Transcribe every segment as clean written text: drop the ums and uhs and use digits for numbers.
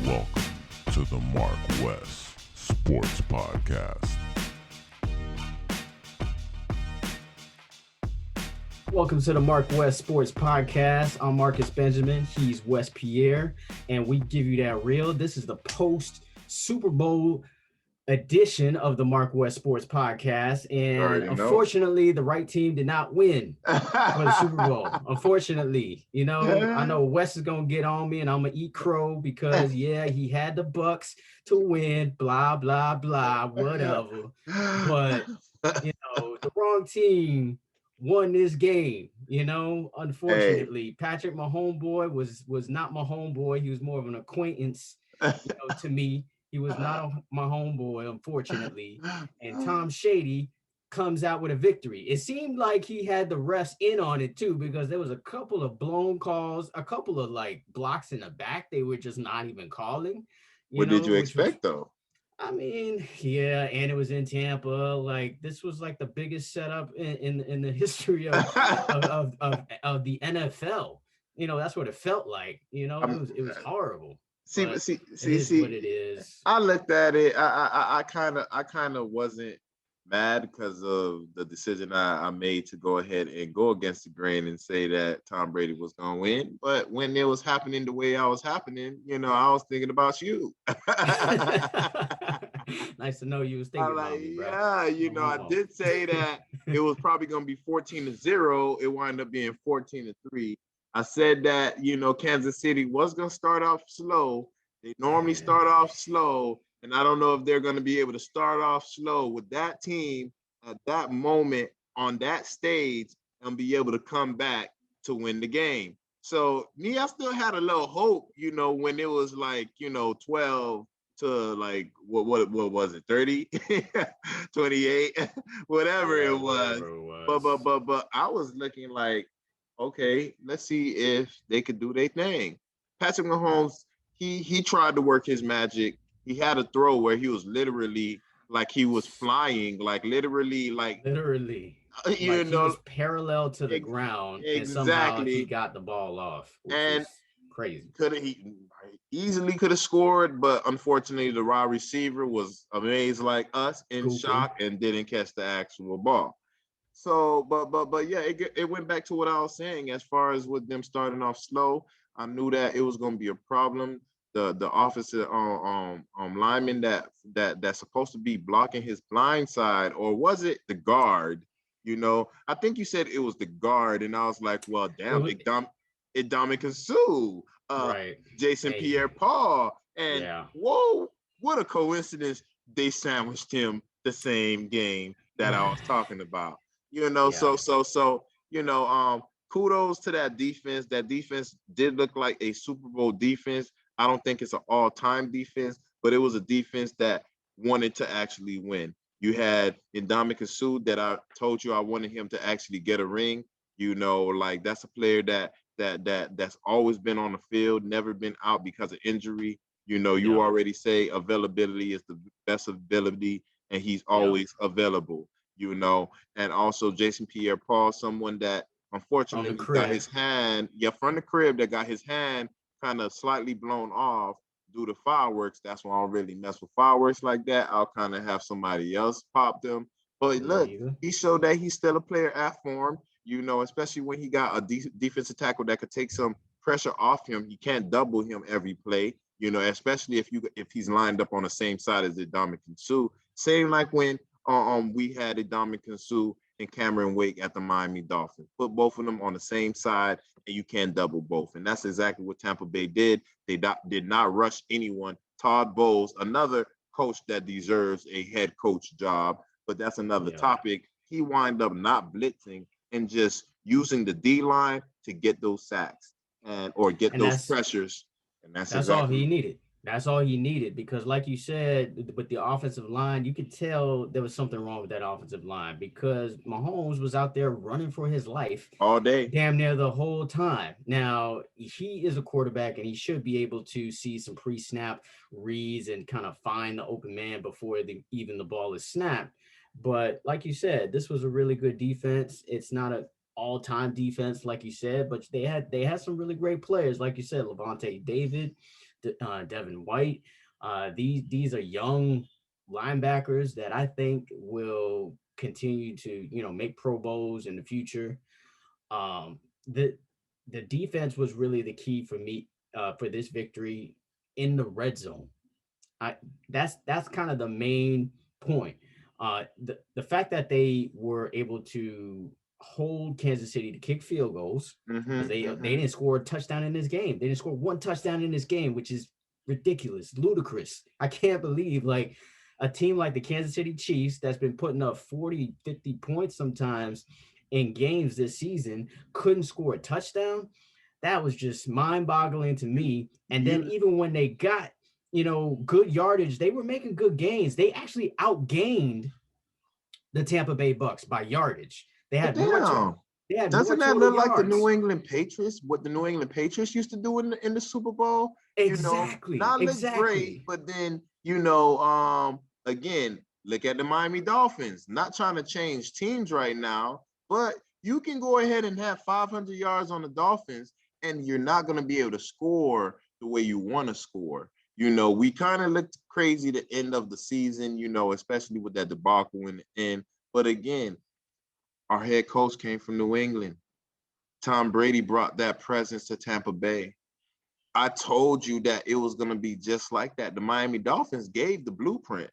Welcome to the MarcWes Sports Podcast. Welcome to the MarcWes Sports Podcast. I'm Marcus Benjamin. He's Wes Pierre, and we give you that real. This is the post SuperBowl edition of the MarcWes Sports Podcast, and unfortunately, the right team did not win for the Super Bowl. Unfortunately, I know Wes is gonna get on me, and I'm gonna eat crow because he had the Bucks to win. Blah blah blah, whatever. But the wrong team won this game. Unfortunately, Patrick, my homeboy, was not my homeboy. He was more of an acquaintance, to me. He was not my homeboy, unfortunately. And Tom Shady comes out with a victory. It seemed like he had the refs in on it too, because there was a couple of blown calls, a couple of blocks in the back they were just not even calling. What did you expect though? I mean, and it was in Tampa. This was the biggest setup in the history of the NFL. That's what it felt like. It was horrible. See what it is. I looked at it. I kind of wasn't mad because of the decision I made to go ahead and go against the grain and say that Tom Brady was gonna win. But when it was happening the way I was happening, I was thinking about you. Nice to know you was thinking about me, bro. Yeah, I did say that it was probably gonna be 14-0. It wound up being 14-3. I said that, Kansas City was going to start off slow. They normally start off slow, and I don't know if they're going to be able to start off slow with that team at that moment on that stage and be able to come back to win the game. So, I still had a little hope, when it was 12 to what was it, 30, 28, whatever it was. But I was looking like, okay, let's see if they could do their thing. Patrick Mahomes, he tried to work his magic. He had a throw where he was literally he was flying, literally. He was parallel to the ground, and somehow he got the ball off, which is crazy. He easily could have scored, but unfortunately, the wide receiver was amazed like us, in shock, and didn't catch the actual ball. So, but yeah, it went back to what I was saying as far as with them starting off slow. I knew that it was going to be a problem. The offensive lineman that's supposed to be blocking his blind side, or was it the guard? I think you said it was the guard, and I was like, well, damn, Ndamukong Suh, right? Jason Pierre-Paul, and whoa, what a coincidence! They sandwiched him the same game that I was talking about. So kudos to that defense. That defense did look like a Super Bowl defense. I don't think it's an all-time defense, but it was a defense that wanted to actually win. You had Ndamukong Suh that I told you I wanted him to actually get a ring. That's a player that's always been on the field, never been out because of injury. You already say availability is the best ability, and he's always available. And also Jason Pierre-Paul, someone that unfortunately got his hand, from the crib, that got his hand kind of slightly blown off due to fireworks. That's why I don't really mess with fireworks like that. I'll kind of have somebody else pop them. But look, he showed that he's still a player at form, especially when he got a defensive tackle that could take some pressure off him. He can't double him every play, especially if he's lined up on the same side as Ndamukong Suh. Same like when we had Ndamukong Suh and Cameron Wake at the Miami Dolphins. Put both of them on the same side, and you can't double both. And that's exactly what Tampa Bay did. They did not rush anyone. Todd Bowles, another coach that deserves a head coach job, but that's another topic. He wound up not blitzing and just using the D-line to get those sacks or get those pressures. And that's exactly all he needed. That's all he needed, because like you said, with the offensive line, you could tell there was something wrong with that offensive line, because Mahomes was out there running for his life all day, damn near the whole time. Now, he is a quarterback, and he should be able to see some pre-snap reads and kind of find the open man before even the ball is snapped. But like you said, this was a really good defense. It's not an all-time defense, like you said, but they had some really great players, like you said, Levante David, Devin White. These are young linebackers that I think will continue to, make Pro Bowls in the future. Um, the the defense was really the key for me for this victory in the red zone. I that's kind of the main point. The fact that they were able to hold Kansas City to kick field goals, because they didn't score a touchdown in this game. They didn't score one touchdown in this game, which is ridiculous, ludicrous. I can't believe like a team like the Kansas City Chiefs that's been putting up 40, 50 points sometimes in games this season couldn't score a touchdown. That was just mind-boggling to me. And then even when they got, good yardage, they were making good gains. They actually outgained the Tampa Bay Bucks by yardage. They had more. Doesn't that look like the New England Patriots? What the New England Patriots used to do in the Super Bowl? Exactly. Not look great, but then again, look at the Miami Dolphins. Not trying to change teams right now, but you can go ahead and have 500 yards on the Dolphins, and you're not going to be able to score the way you want to score. We kind of looked crazy the end of the season, especially with that debacle in the end. But again, our head coach came from New England. Tom Brady brought that presence to Tampa Bay. I told you that it was going to be just like that. The Miami Dolphins gave the blueprint.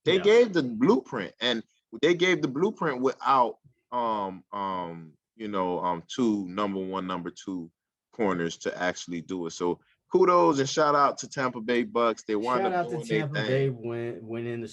They gave the blueprint, and they gave the blueprint without two number one, number two corners to actually do it. So kudos and shout out to Tampa Bay Bucks. They wound up doing their thing. Shout out to Tampa Bay winning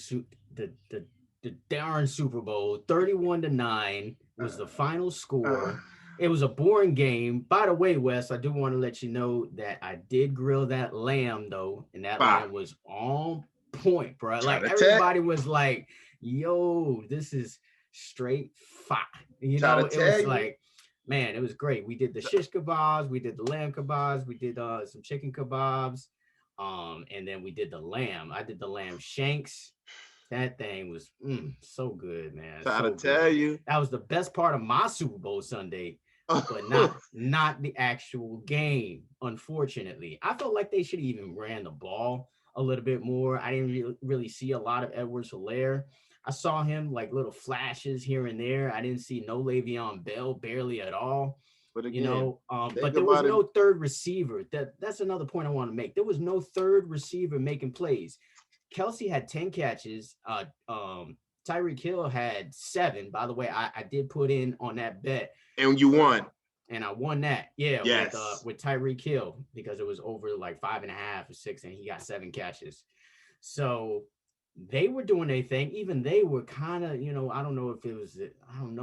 the darn Super Bowl. 31-9 was the final score. It was a boring game. By the way, Wes, I do want to let you know that I did grill that lamb though, and that lamb was on point, bro. Like everybody was like, "Yo, this is straight fire." It was like, man, it was great. We did the shish kebabs, we did the lamb kebabs, we did some chicken kebabs, and then we did the lamb. I did the lamb shanks. That thing was so good, man. That was the best part of my Super Bowl Sunday, but not the actual game. Unfortunately, I felt like they should have even ran the ball a little bit more. I didn't really see a lot of Edwards-Helaire. I saw him like little flashes here and there. I didn't see no Le'Veon Bell, barely at all. But again, but there was no third receiver. That's another point I want to make. There was no third receiver making plays. Kelsey had 10 catches. Tyreek Hill had 7. By the way, I did put in on that bet. And you won. And I won that. Yeah, yes. with Tyreek Hill, because it was over like 5.5 or 6, and he got 7 catches. So they were doing their thing. Even they were kind of, I don't know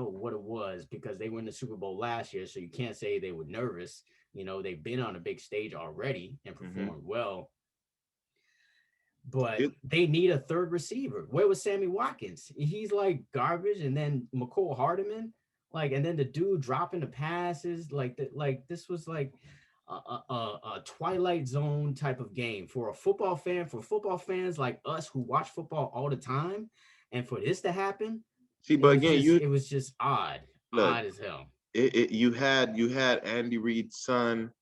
what it was, because they were in the Super Bowl last year. So you can't say they were nervous. They've been on a big stage already and performed well. But they need a third receiver. Where was Sammy Watkins? He's like garbage. And then McCole Hardeman, and then the dude dropping the passes, this was like a Twilight Zone type of game for a football fan, for football fans like us who watch football all the time, and for this to happen. See, but again, it was just odd as hell. You had Andy Reid's son,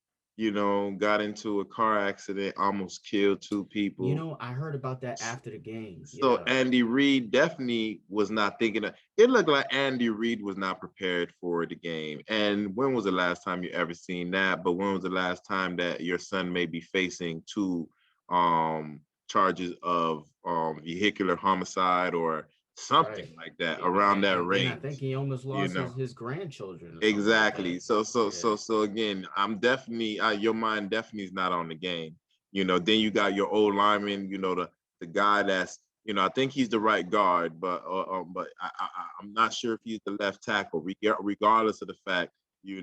got into a car accident, almost killed 2 people. I heard about that after the game. So Andy Reid definitely was not thinking it looked like Andy Reid was not prepared for the game. And when was the last time you ever seen that? But when was the last time that your son may be facing 2 charges of vehicular homicide or something like that around that range? I think he almost lost his grandchildren. Exactly. So again, I'm definitely your mind definitely is not on the game. Then you got your old lineman. The guy that's I think he's the right guard, but I'm not sure if he's the left tackle. Regardless of the fact, you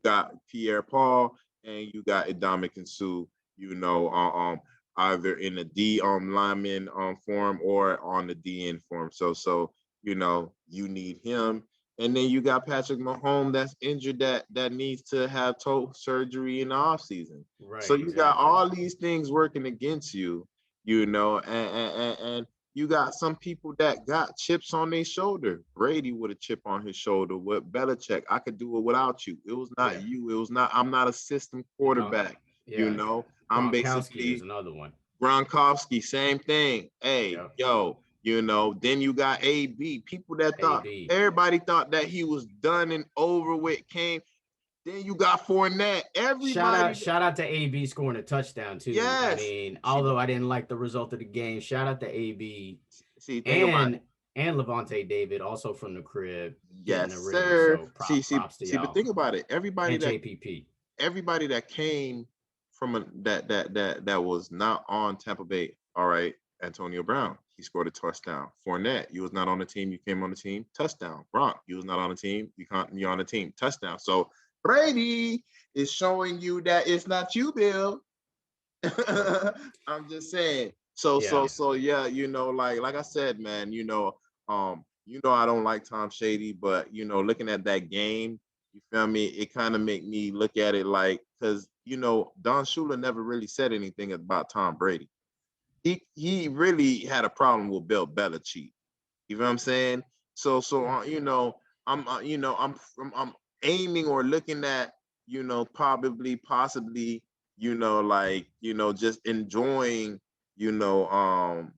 got Pierre Paul and you got Ndamukong Suh. Either in the D lineman form or on the DN form. So you need him. And then you got Patrick Mahomes that's injured that needs to have toe surgery in the offseason. Right. So you got all these things working against you, and you got some people that got chips on their shoulder. Brady with a chip on his shoulder. With Belichick, I could do it without you. It was not you. It was not, I'm not a system quarterback. I'm basically is another one. Gronkowski, same thing. Hey, Yep. yo, then you got AB. People that thought everybody thought that he was done and over with came. Then you got Fournette. Everybody shout out to AB scoring a touchdown too. Yes. I mean, although I didn't like the result of the game, shout out to AB. And Levante David also from the crib. Yes, sir. So props to y'all. But think about it. Everybody that came from that was not on Tampa Bay. All right, Antonio Brown, he scored a touchdown. Fournette, you was not on the team, you came on the team, touchdown. Gronk, you was not on the team, you're on the team, touchdown. So Brady is showing you that it's not you, Bill. I'm just saying. So yeah, like I said, man, I don't like Tom Shady, but looking at that game, you feel me? It kind of make me look at it like, because Don Shula never really said anything about Tom Brady. He really had a problem with Bill Belichick. You know what I'm saying? So I'm aiming or looking at possibly just enjoying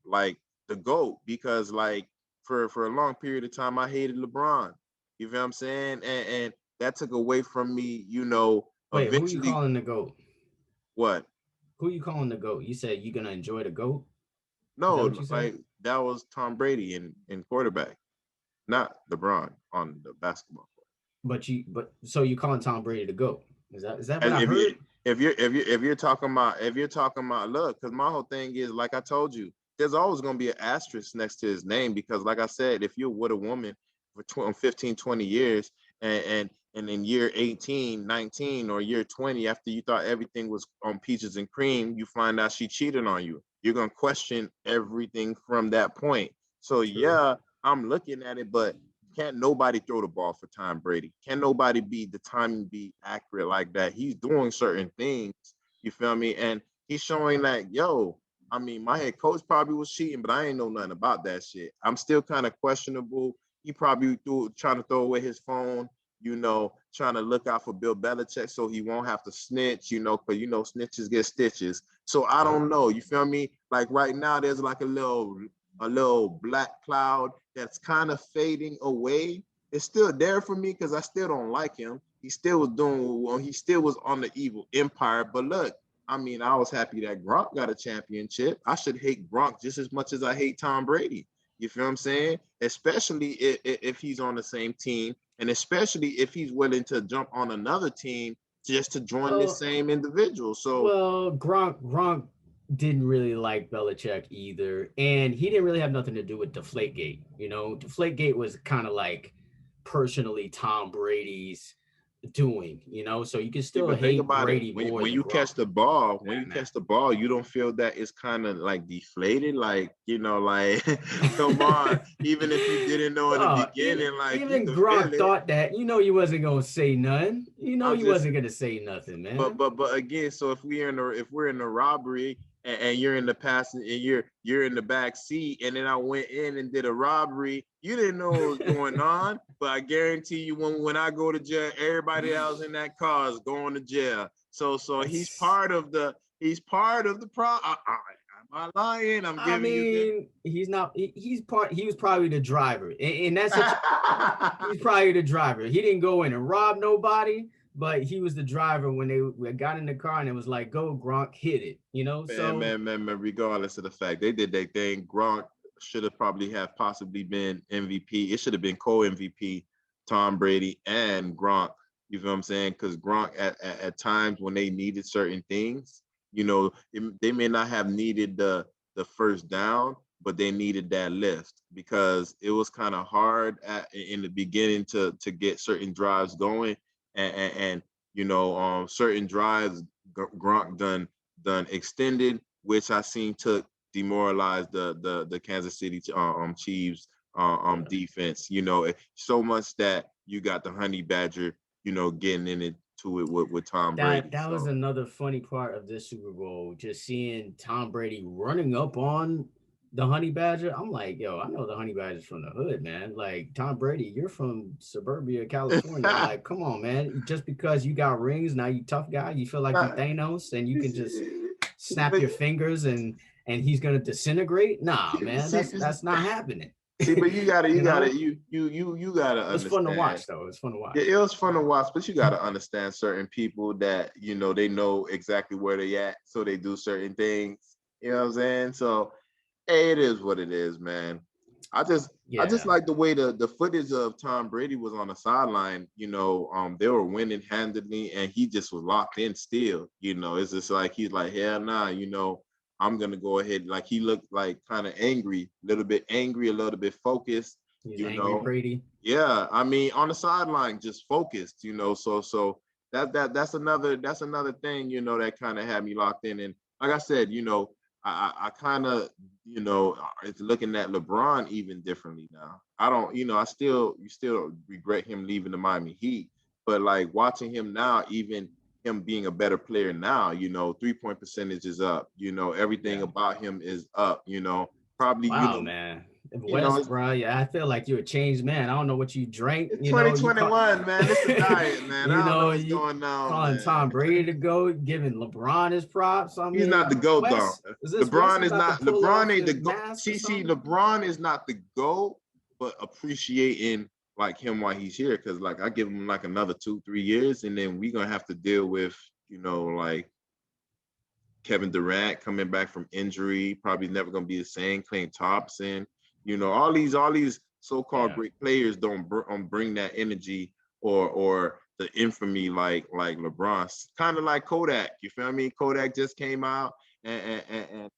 like the GOAT, because like for a long period of time I hated LeBron. You know what I'm saying? And that took away from me, Wait, who you calling the GOAT? What? Who you calling the GOAT? You said you're gonna enjoy the GOAT? No, that was Tom Brady in quarterback, not LeBron on the basketball court. But so you calling Tom Brady the GOAT? Is that what I heard? If you're talking about look, because my whole thing is, like I told you, there's always going to be an asterisk next to his name, because like I said, if you're with a woman for 15, 20 years and in year 18, 19 or year 20, after you thought everything was on peaches and cream, you find out she cheated on you, you're going to question everything from that point. So True. Yeah, I'm looking at it, but can't nobody throw the ball for Tom Brady. Can't nobody the timing be accurate like that. He's doing certain things, you feel me? And he's showing that, I mean, my head coach probably was cheating, but I ain't know nothing about that shit. I'm still kind of questionable. He probably trying to throw away his phone, trying to look out for Bill Belichick so he won't have to snitch, because, snitches get stitches. So I don't know, you feel me? Like right now, there's like a little black cloud that's kind of fading away. It's still there for me because I still don't like him. He still was on the evil empire. But look, I mean, I was happy that Gronk got a championship. I should hate Gronk just as much as I hate Tom Brady. You feel what I'm saying? Especially if he's on the same team, and especially if he's willing to jump on another team just to join the same individual. So Gronk didn't really like Belichick either, and he didn't really have nothing to do with Deflategate. Deflategate was kind of like personally Tom Brady's doing, so you can still hate Brady more. When you catch the ball, you don't feel that it's kind of like deflated, like like come on. Even if you didn't know in the beginning, like even Gronk thought that, he wasn't gonna say nothing. Wasn't gonna say nothing, man. But again, so if we're in a robbery and you're in the passenger and you're in the back seat, and then I went in and did a robbery, you didn't know what was going on. But I guarantee you, when I go to jail, everybody else in that car is going to jail. So he's part of the problem. Am I lying? He's not. He was probably the driver, and that's he's probably the driver. He didn't go in and rob nobody, but he was the driver when they got in the car and it was like, "Go Gronk, hit it," Man, regardless of the fact they did their thing, Gronk should have possibly been MVP. It should have been co-MVP, Tom Brady and Gronk. You feel what I'm saying? Because Gronk at times when they needed certain things, they may not have needed the first down, but they needed that lift, because it was kind of hard in the beginning to get certain drives going, and certain drives Gronk done extended, which I seen took demoralized the Kansas City Chiefs defense. So much that you got the Honey Badger, getting into it with Tom Brady. That was another funny part of this Super Bowl, just seeing Tom Brady running up on the Honey Badger. I'm like, yo, I know the Honey Badger's from the hood, man. Like, Tom Brady, you're from suburbia, California. Like, come on, man. Just because you got rings, now you tough guy, you feel like you Thanos and you can just snap your fingers and he's gonna disintegrate. Nah, man, that's not happening. See, but you gotta understand. It's fun to watch, though. It's fun to watch. Yeah, it was fun to watch, but you gotta understand certain people that they know exactly where they at, so they do certain things. You know what I'm saying? So, hey, it is what it is, man. I just like the way the footage of Tom Brady was on the sideline. They were winning handedly, and he just was locked in still. It's just like he's like, hell nah, I'm gonna go ahead. Like he looked like kind of angry, a little bit focused. He's angry, Brady. Yeah, I mean, on the sideline, just focused. So that's another thing. That kind of had me locked in. And like I said, I kind of it's looking at LeBron even differently now. I don't, you still regret him leaving the Miami Heat, but like watching him now, even him being a better player now, 3-point percentage is up, everything about him is up, probably. Wow, man. West, bro, I feel like you're a changed man. I don't know what you drank. It's 2021, man. This is diet, man. I don't know what's going on. Calling man. Tom Brady to go, giving LeBron his props. I mean, he's not the GOAT, though. LeBron is not. LeBron ain't the GOAT. See, LeBron is not the GOAT, but appreciating like him while he's here, because like I give him like another 2-3 years, and then we're gonna have to deal with like Kevin Durant coming back from injury, probably never gonna be the same. Klay Thompson, all these so-called great players don't bring that energy or the infamy like LeBron. Kind of like Kodak, you feel me? Kodak just came out, and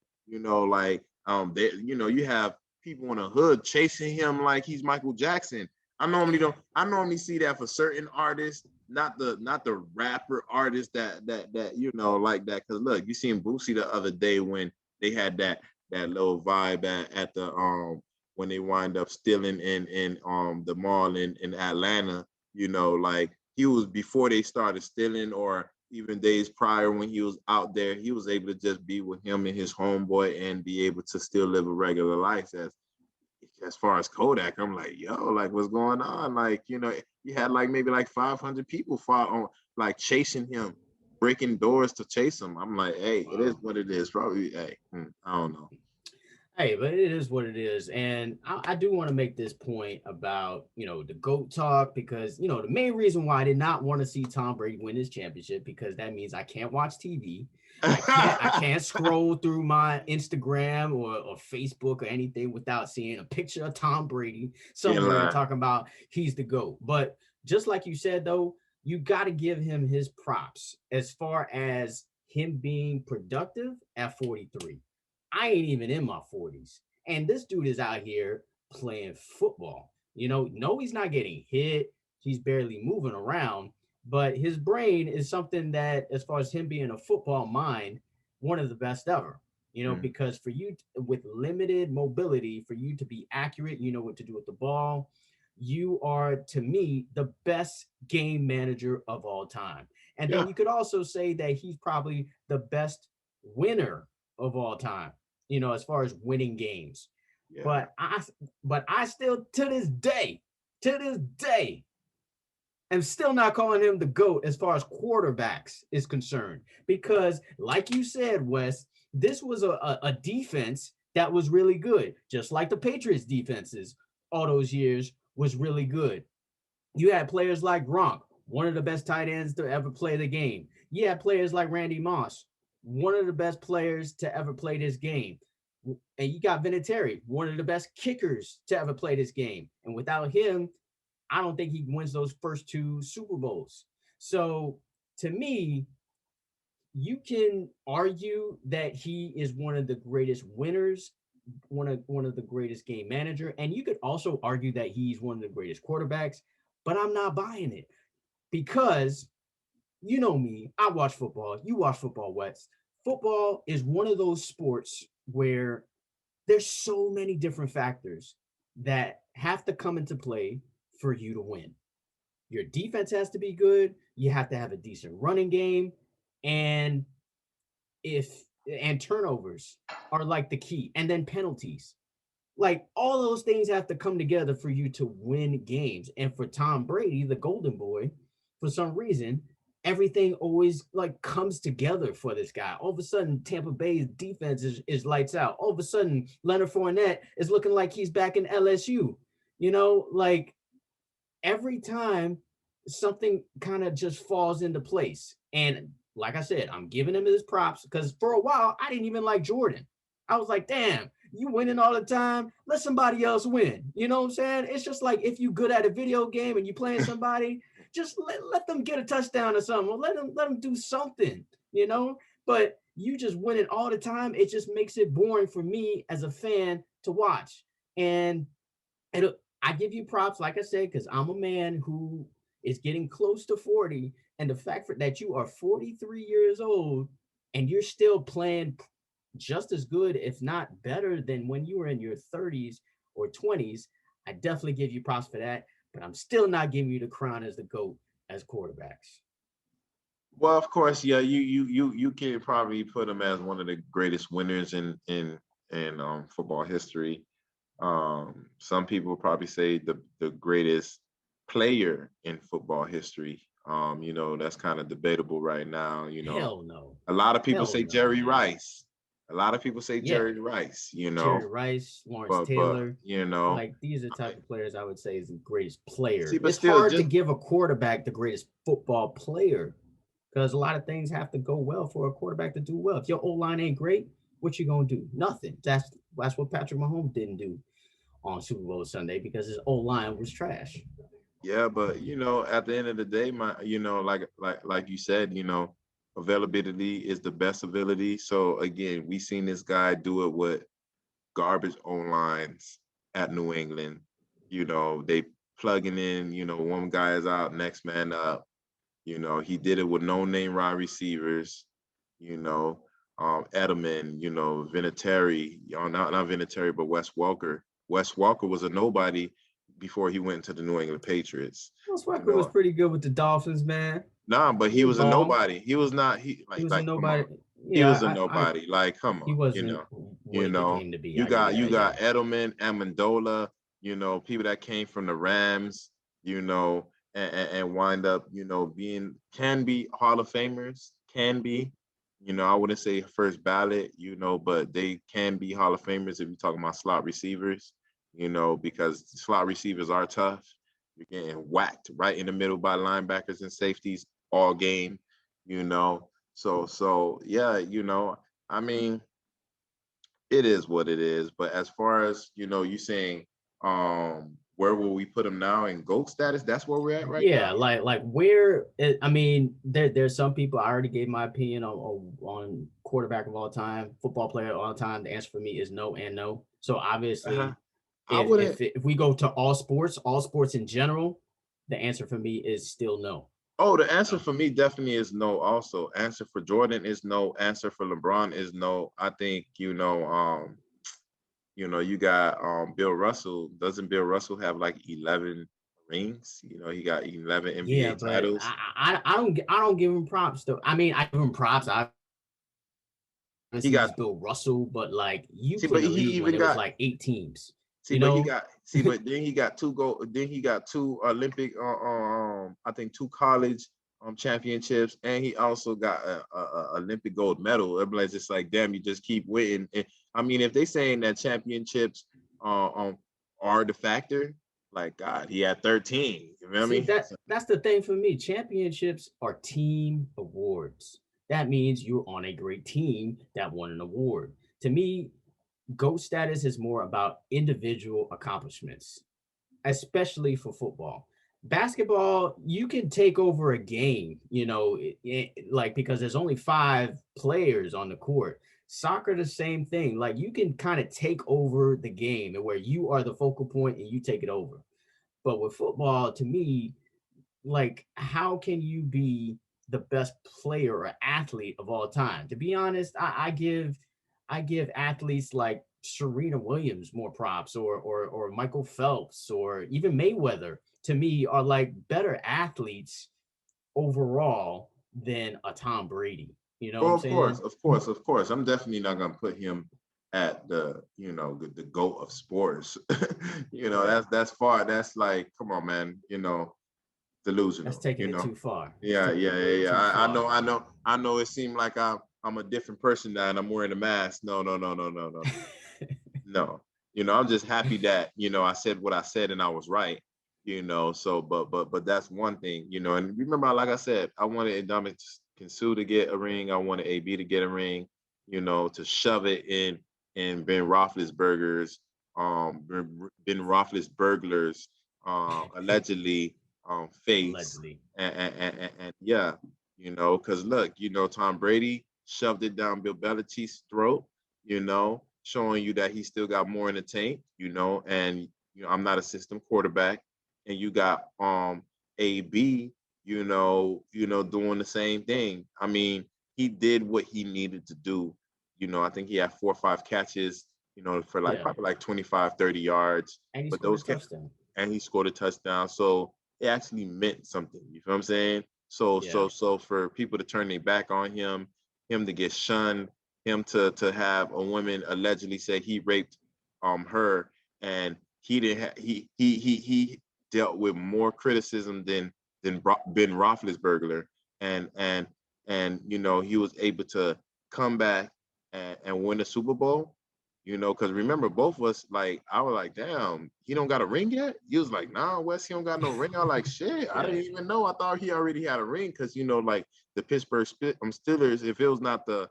like you have people in the hood chasing him like he's Michael Jackson. I normally see that for certain artists, not the rapper artists that like that. Because look, you seen Boosie the other day when they had that little vibe at the when they wind up stealing in the mall in Atlanta. Like he was, before they started stealing, or even days prior when he was out there, he was able to just be with him and his homeboy and be able to still live a regular life. As far as Kodak, I'm like, yo, like what's going on? Like, you had like maybe like 500 people like chasing him, breaking doors to chase him. I'm like, hey, It is what it is. Probably, hey, I don't know. Hey, but it is what it is. And I do want to make this point about, the GOAT talk, because, the main reason why I did not want to see Tom Brady win his championship, because that means I can't watch TV. I can't scroll through my Instagram or Facebook or anything without seeing a picture of Tom Brady somewhere talking about he's the GOAT. But just like you said, though, you got to give him his props as far as him being productive at 43. I ain't even in my 40s. And this dude is out here playing football. No, he's not getting hit. He's barely moving around. But his brain is something that, as far as him being a football mind, one of the best ever. Because for you, with limited mobility, for you to be accurate, what to do with the ball, you are, to me, the best game manager of all time. And then you could also say that he's probably the best winner of all time, as far as winning games. Yeah. But I still, to this day, I'm still not calling him the GOAT as far as quarterbacks is concerned, because like you said, Wes, this was a defense that was really good, just like the Patriots defenses all those years was really good. You had players like Gronk, one of the best tight ends to ever play the game. You had players like Randy Moss, one of the best players to ever play this game. And you got Vinatieri, one of the best kickers to ever play this game. And without him, I don't think he wins those first 2 Super Bowls. So to me, you can argue that he is one of the greatest winners, one of the greatest game manager, and you could also argue that he's one of the greatest quarterbacks, but I'm not buying it, because you know me, I watch football, you watch football, Wes. Football is one of those sports where there's so many different factors that have to come into play for you to win. Your defense has to be good. You have to have a decent running game. And turnovers are like the key. And then penalties. Like all those things have to come together for you to win games. And for Tom Brady, the golden boy, for some reason, everything always like comes together for this guy. All of a sudden, Tampa Bay's defense is lights out. All of a sudden, Leonard Fournette is looking like he's back in LSU. Like every time something kind of just falls into place. And like I said, I'm giving him his props because for a while, I didn't even like Jordan. I was like, damn, you winning all the time. Let somebody else win. You know what I'm saying? It's just like if you good at a video game and you playing somebody, just let them get a touchdown or something. Or let them do something, But you just winning all the time. It just makes it boring for me as a fan to watch. And I give you props, like I said, because I'm a man who is getting close to 40. And the fact that you are 43 years old and you're still playing just as good, if not better than when you were in your 30s or 20s, I definitely give you props for that. But I'm still not giving you the crown as the GOAT as quarterbacks. Well, of course, yeah, you can probably put him as one of the greatest winners in football history. Some people probably say the greatest player in football history. That's kind of debatable right now. Hell no. A lot of people say Jerry Rice. A lot of people say Jerry Rice, Jerry Rice, Lawrence Taylor. But, like these are the type of players I would say is the greatest player. See, but it's still, hard to give a quarterback the greatest football player because a lot of things have to go well for a quarterback to do well. If your O-line ain't great, what you gonna do? Nothing. That's what Patrick Mahomes didn't do on Super Bowl Sunday because his O-line was trash. Yeah, but at the end of the day, like you said, availability is the best ability. So again, we seen this guy do it with garbage O-lines at New England. They plugging in, one guy is out, next man up. He did it with no name wide receivers, Edelman, Vinatieri, not Vinatieri, but Wes Welker. Wes Welker was a nobody before he went into the New England Patriots. Wes Welker was pretty good with the Dolphins, man. Nah, but he was a nobody. He was not. He was a nobody. He was a nobody. Come on. He wasn't. Came to be. You got Edelman, Amendola. People that came from the Rams. And wind up, can be Hall of Famers. Can be. I wouldn't say first ballot. But they can be Hall of Famers if you're talking about slot receivers. Because slot receivers are tough. You're getting whacked right in the middle by linebackers and safeties all game, So yeah, I mean, it is what it is. But as far as, you saying, where will we put him now in GOAT status? That's where we're at right now. Yeah, like where, I mean, there's some people, I already gave my opinion on quarterback of all time, football player of all time. The answer for me is no and no. So obviously, if we go to all sports in general, the answer for me is still no. Oh, the answer for me definitely is no also. Answer for Jordan is no. Answer for LeBron is no. I think, you got Bill Russell. Doesn't Bill Russell have like 11 rings? He got 11 NBA titles. I don't give him props though. I mean, I give him props. He got Bill Russell, but like put the league when it was like 8 teams. But then he got two Olympic, I think 2 college championships, and he also got a Olympic gold medal. Everybody's just like, damn, you just keep winning. And, I mean, if they saying that championships are the factor, like, God, he had 13. You know what I mean? That's the thing for me. Championships are team awards. That means you're on a great team that won an award. To me, GOAT status is more about individual accomplishments, especially for football. Basketball, you can take over a game, because there's only 5 players on the court. Soccer, the same thing. Like, you can kind of take over the game and where you are the focal point and you take it over. But with football, to me, like, how can you be the best player or athlete of all time? To be honest, I give athletes like Serena Williams more props, or Michael Phelps, or even Mayweather, to me, are like better athletes overall than a Tom Brady. Of course. I'm definitely not gonna put him at the GOAT of sports. That's far. That's like, come on, man. delusional. That's taking it too far. Yeah. I know. It seemed like I'm a different person now, and I'm wearing a mask. No. No. I'm just happy that I said what I said and I was right. So but that's one thing. And remember, like I said, I wanted Ndamukong Suh to get a ring. I wanted AB to get a ring. To shove it in Ben Roethlisberger's allegedly face. Allegedly. And yeah, because look, Tom Brady shoved it down Bill Belichick's throat, showing you that he still got more in the tank, and I'm not a system quarterback. And you got AB, doing the same thing. I mean, he did what he needed to do. I think he had 4 or 5 catches, for probably like 25, 30 yards. And he scored a touchdown. And he scored a touchdown. So it actually meant something. You feel what I'm saying? So for people to turn their back on him to get shunned, him to have a woman allegedly say he raped her, and he didn't he dealt with more criticism than Ben Roethlisberger, and he was able to come back and win the Super Bowl. Because remember, both of us, like, I was like, damn, he don't got a ring yet? He was like, nah, Wes, he don't got no ring. I was like, shit, I didn't even know. I thought he already had a ring because, like the Pittsburgh Steelers, if it was not the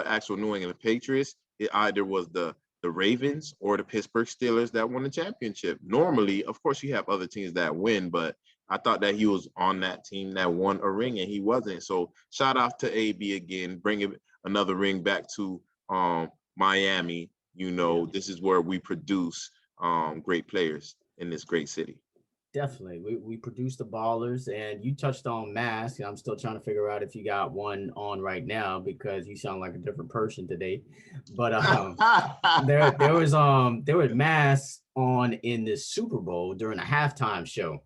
actual New England Patriots, it either was the Ravens or the Pittsburgh Steelers that won the championship. Normally, of course, you have other teams that win, but I thought that he was on that team that won a ring, and he wasn't. So shout out to AB again, bringing another ring back to Miami. This is where we produce great players in this great city. Definitely. We produce the ballers, and you touched on masks. I'm still trying to figure out if you got one on right now because you sound like a different person today. But there was masks on in the Super Bowl during a halftime show.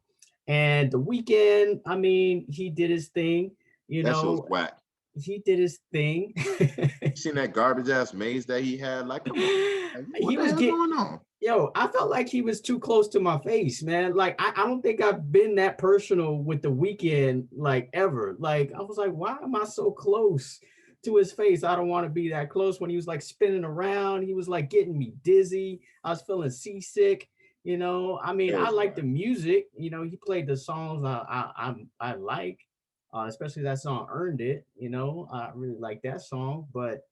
And the Weeknd, I mean, he did his thing, that show's whack. He did his thing. You seen that garbage ass maze that he had? Like, come on. What the hell going on? Yo, I felt like he was too close to my face, man. Like, I don't think I've been that personal with the Weeknd, like, ever. Like, I was like, why am I so close to his face? I don't want to be that close. When he was like spinning around, he was like getting me dizzy. I was feeling seasick. I mean, I like the music. He played the songs I like, especially that song "Earned It." I really like that song. But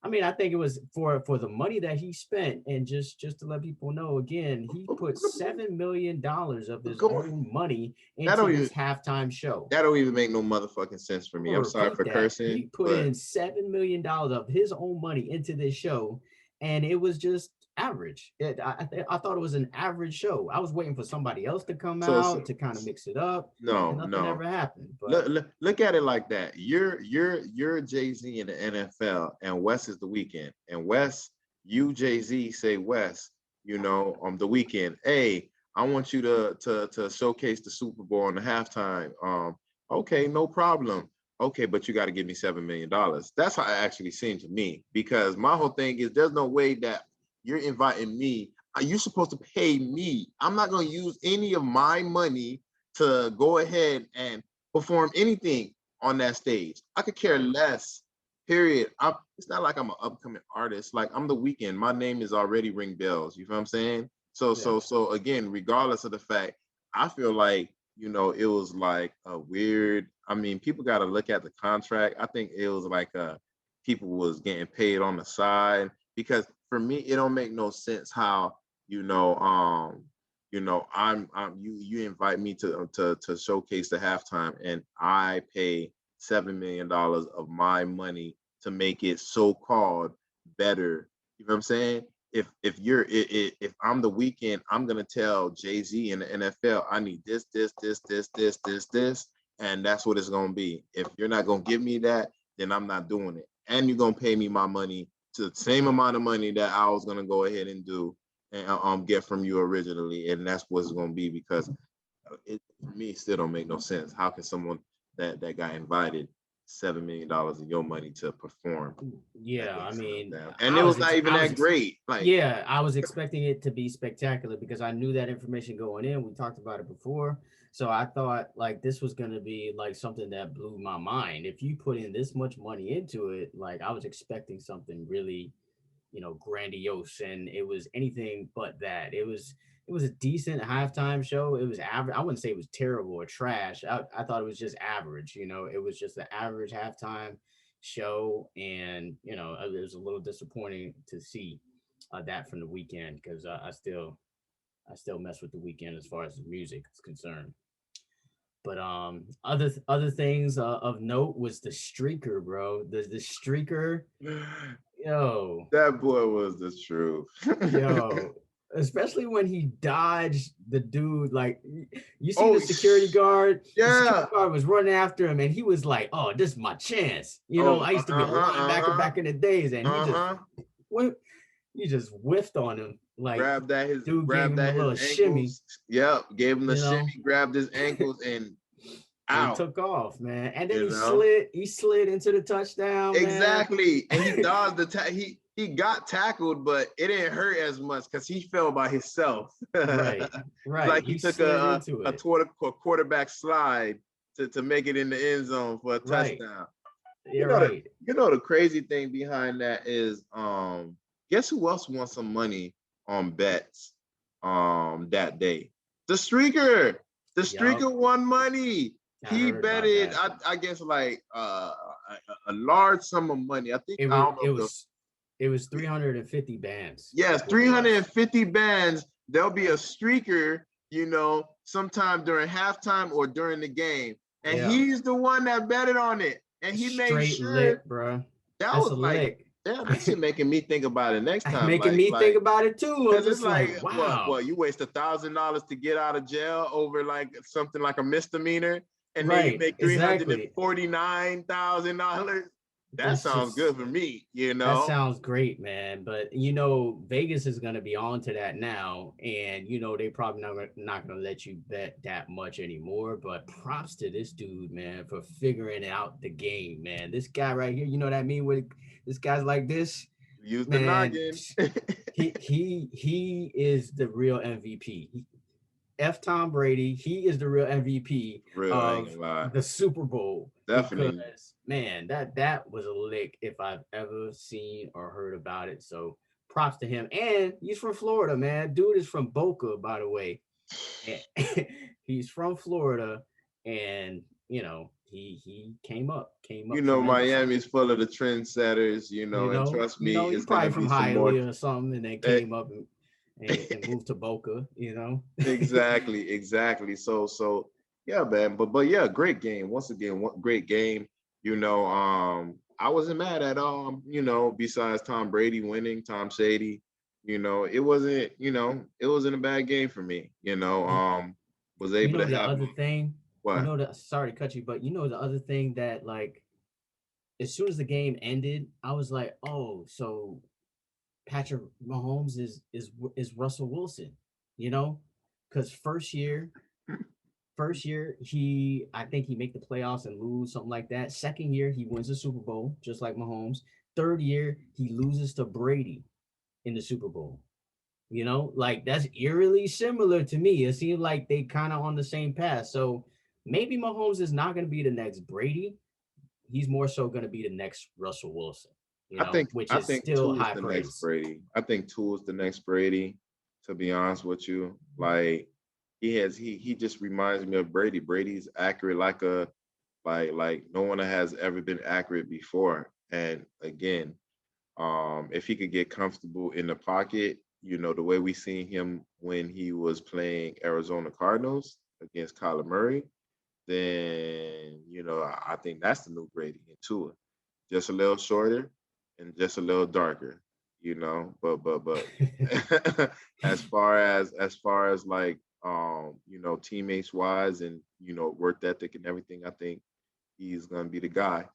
I mean, I think it was for the money that he spent, and just to let people know again, he put $7 million of his own money into his halftime show. That don't even make no motherfucking sense for me. I'm sorry for cursing. He put in $7 million of his own money into this show, and it was just average. I thought it was an average show. I was waiting for somebody else to come out to kind of mix it up. Nothing ever happened. But look at it like that. You're Jay-Z in the NFL, and Wes is the Weeknd. And Wes, you Jay-Z say Wes, the Weeknd. Hey, I want you to showcase the Super Bowl in the halftime. Okay, no problem. Okay, but you got to give me $7 million. That's how it actually seemed to me, because my whole thing is there's no way that you're inviting me. You're supposed to pay me. I'm not going to use any of my money to go ahead and perform anything on that stage. I could care less, period. It's not like I'm an upcoming artist. Like, I'm the Weeknd. My name is already ring bells. You feel what I'm saying? So again, regardless of the fact, I feel like, it was like a weird, I mean, people got to look at the contract. I think it was like people was getting paid on the side, because for me, it don't make no sense how, you invite me to showcase the halftime, and I pay $7 million of my money to make it so-called better. You know what I'm saying? If I'm the Weeknd, I'm gonna tell Jay-Z in the NFL, I need this, and that's what it's gonna be. If you're not gonna give me that, then I'm not doing it. And you're gonna pay me my money to the same amount of money that I was gonna go ahead and do and get from you originally, and that's what it's gonna be, because it, for me, still don't make no sense. How can someone that got invited $7 million of your money to perform. Yeah, I mean, and it was not even that great. Like, yeah, I was expecting it to be spectacular because I knew that information going in. We talked about it before. So I thought like this was going to be like something that blew my mind. If you put in this much money into it, like I was expecting something really, grandiose, and it was anything but that. It was a decent halftime show. It was average. I wouldn't say it was terrible or trash. I thought it was just average. It was just an average halftime show, and it was a little disappointing to see that from the weekend because I still mess with the weekend as far as the music is concerned. But other things of note was the streaker, bro. The streaker, yo, that boy was the truth. Yo, especially when he dodged the dude. Like you see the security guard. Yeah, the security guard was running after him, and he was like, "Oh, this is my chance." I used to be a linebacker back in the days, and he just whiffed on him. Like grabbed that his dude grabbed gave him that a little his shimmy. Ankles. Yep, gave him the shimmy, grabbed his ankles, and out. He took off, man. And then he slid into the touchdown. Exactly. Man. And he dodged the he got tackled, but it didn't hurt as much because he fell by himself. Right. Like he took a quarterback slide to make it in the end zone for a touchdown. Right. The crazy thing behind that is guess who else won some money on bets that day? The streaker. The streaker won money. He betted, I guess, like a large sum of money. I think it was 350 bands. Yes, 350 bands. There'll be a streaker, sometime during halftime or during the game, and he's the one that betted on it, and he made sure. Lit, bro. That was like. Yeah, that shit making me think about it next time. Think about it too. Because it's like, wow. What, you waste $1,000 to get out of jail over like something like a misdemeanor, and then you make $349,000. That sounds good for me, That sounds great, man. But Vegas is gonna be on to that now, and they probably not gonna let you bet that much anymore. But props to this dude, man, for figuring out the game, man. This guy right here, what I mean with this guy's like this. Use the noggin. he is the real MVP. Tom Brady, he is the real MVP of the Super Bowl. Definitely. Because, man, that was a lick if I've ever seen or heard about it. So props to him. And he's from Florida, man. Dude is from Boca, by the way. He's from Florida, and he came up. Miami's full of the trendsetters, and trust me, he's probably from Hialeah or something, and then came up and moved to Boca, Exactly. So yeah, man. But yeah, great game. Once again, great game. I wasn't mad at all. Besides Tom Brady winning, Tom Shady, it wasn't a bad game for me. Was able to have other thing. What? Sorry to cut you, but the other thing that like, as soon as the game ended, I was like, oh, so Patrick Mahomes is Russell Wilson, because first year I think he make the playoffs and lose, something like that. Second year he wins the Super Bowl just like Mahomes. Third year he loses to Brady in the Super Bowl. Like that's eerily similar to me. It seems like they kind of on the same path. So maybe Mahomes is not going to be the next Brady. He's more so going to be the next Russell Wilson. I think still high praise. Next Brady. I think Tua is the next Brady. To be honest with you, like he just reminds me of Brady. Brady's accurate like no one has ever been accurate before. And again, if he could get comfortable in the pocket, the way we seen him when he was playing Arizona Cardinals against Kyler Murray, then I think that's the new Brady in Tua. Just a little shorter and just a little darker, but as far as like teammates wise and work ethic and everything, I think he's gonna be the guy.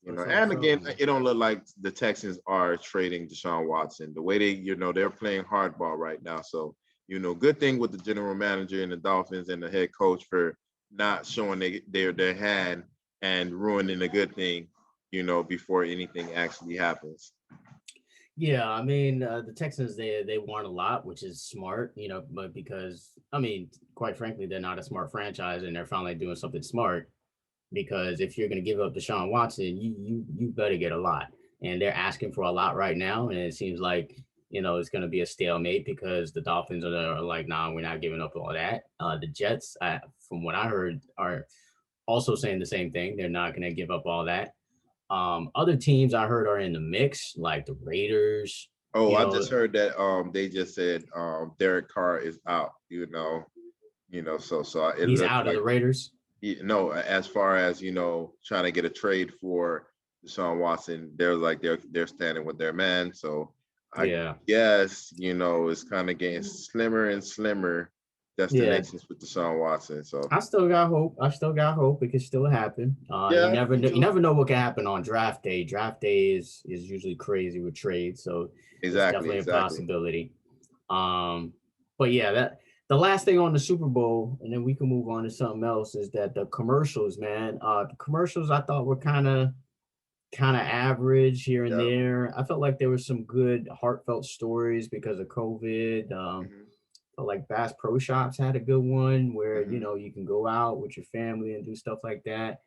And again, it don't look like the Texans are trading Deshaun Watson. The way they're playing hardball right now. So, good thing with the general manager and the Dolphins and the head coach for not showing their hand and ruining a good thing before anything actually happens. Yeah, I mean, the Texans, they won a lot, which is smart, but because, I mean, quite frankly, they're not a smart franchise, and they're finally doing something smart. Because if you're going to give up Deshaun Watson, you better get a lot, and they're asking for a lot right now, and it seems like it's going to be a stalemate because the Dolphins are like, nah, we're not giving up all that. The Jets, from what I heard, are also saying the same thing. They're not going to give up all that. Other teams I heard are in the mix, like the Raiders. Oh, I just heard that they just said Derek Carr is out. So it he's out of the Raiders. No, as far as trying to get a trade for Deshaun Watson, they're standing with their man. So I guess it's kind of getting slimmer and slimmer destinations with Deshaun Watson. So I still got hope. It can still happen. You never know what can happen on draft day. Draft day is usually crazy with trades, so it's definitely a possibility. But yeah, the last thing on the Super Bowl, and then we can move on to something else, is that the commercials, man. The commercials I thought were kind of average here and there. I felt like there were some good heartfelt stories because of COVID. Like Bass Pro Shops had a good one where you can go out with your family and do stuff like that.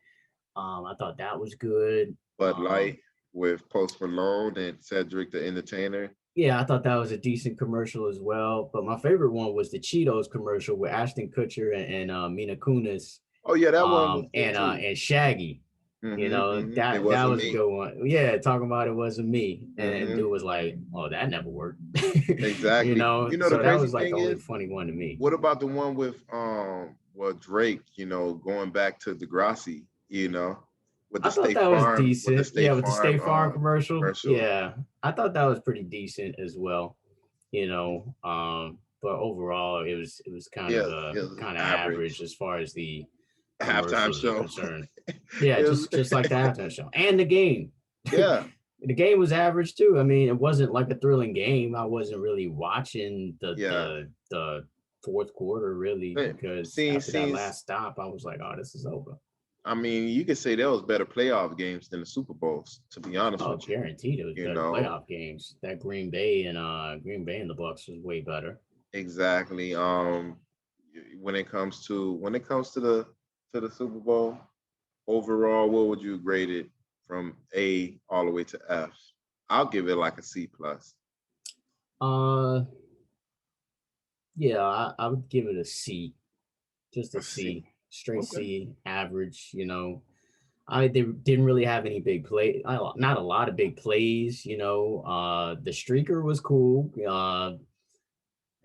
I thought that was good. Bud Light with Post Malone and Cedric the Entertainer. Yeah, I thought that was a decent commercial as well. But my favorite one was the Cheetos commercial with Ashton Kutcher and Mila Kunis. Oh yeah, that one. And Shaggy. That was a good one. Yeah, talking about it wasn't me, and dude was like, "Oh, that never worked." Exactly. So that was like the only funny one to me. What about the one with Drake? Going back to Degrassi. With the I thought State that Farm, was decent. With the State Farm commercial. commercial. Yeah, I thought that was pretty decent as well. But overall, it was kind of average as far as the halftime show concerned. Yeah, just like the halftime show and the game. Yeah. The game was average too. I mean, it wasn't like a thrilling game. I wasn't really watching the fourth quarter really because after that last stop, I was like, oh, this is over. I mean, you could say there was better playoff games than the Super Bowls, to be honest with you. Guaranteed it was better playoff games. That Green Bay and the Bucks was way better. Exactly. When it comes to the Super Bowl, overall, what would you grade it from A all the way to F? I'll give it like a C+. Yeah, I would give it a C. Just a C. Straight C, average. They didn't really have any big play, not a lot of big plays. The streaker was cool.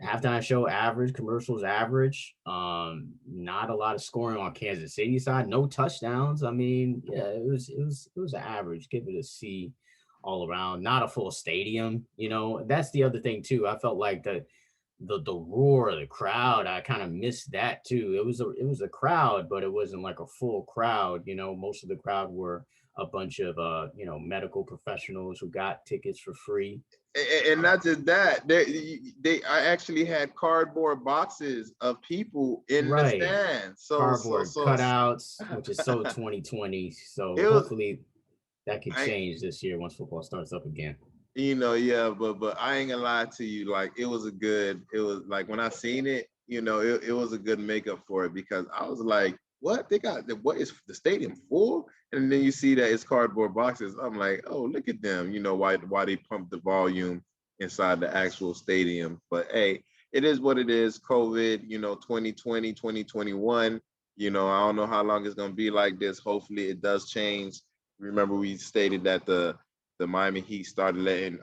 Halftime show average, commercials average. Not a lot of scoring on Kansas City side. No touchdowns. I mean, yeah, it was an average. Give it a C all around. Not a full stadium. That's the other thing too. I felt like the roar of the crowd, I kind of missed that too. It was a crowd, but it wasn't like a full crowd. Most of the crowd were a bunch of medical professionals who got tickets for free. And not just that, I actually had cardboard boxes of people in the stands. So cardboard cutouts, which is so 2020. So hopefully that could change this year once football starts up again. But I ain't gonna lie to you, like it was like when I seen it, it was a good makeup for it because I was like, what is the stadium full? And then you see that it's cardboard boxes. I'm like, oh, look at them, why they pump the volume inside the actual stadium. But hey, it is what it is. COVID, 2020, 2021, I don't know how long it's gonna be like this. Hopefully it does change. Remember we stated that the Miami Heat started letting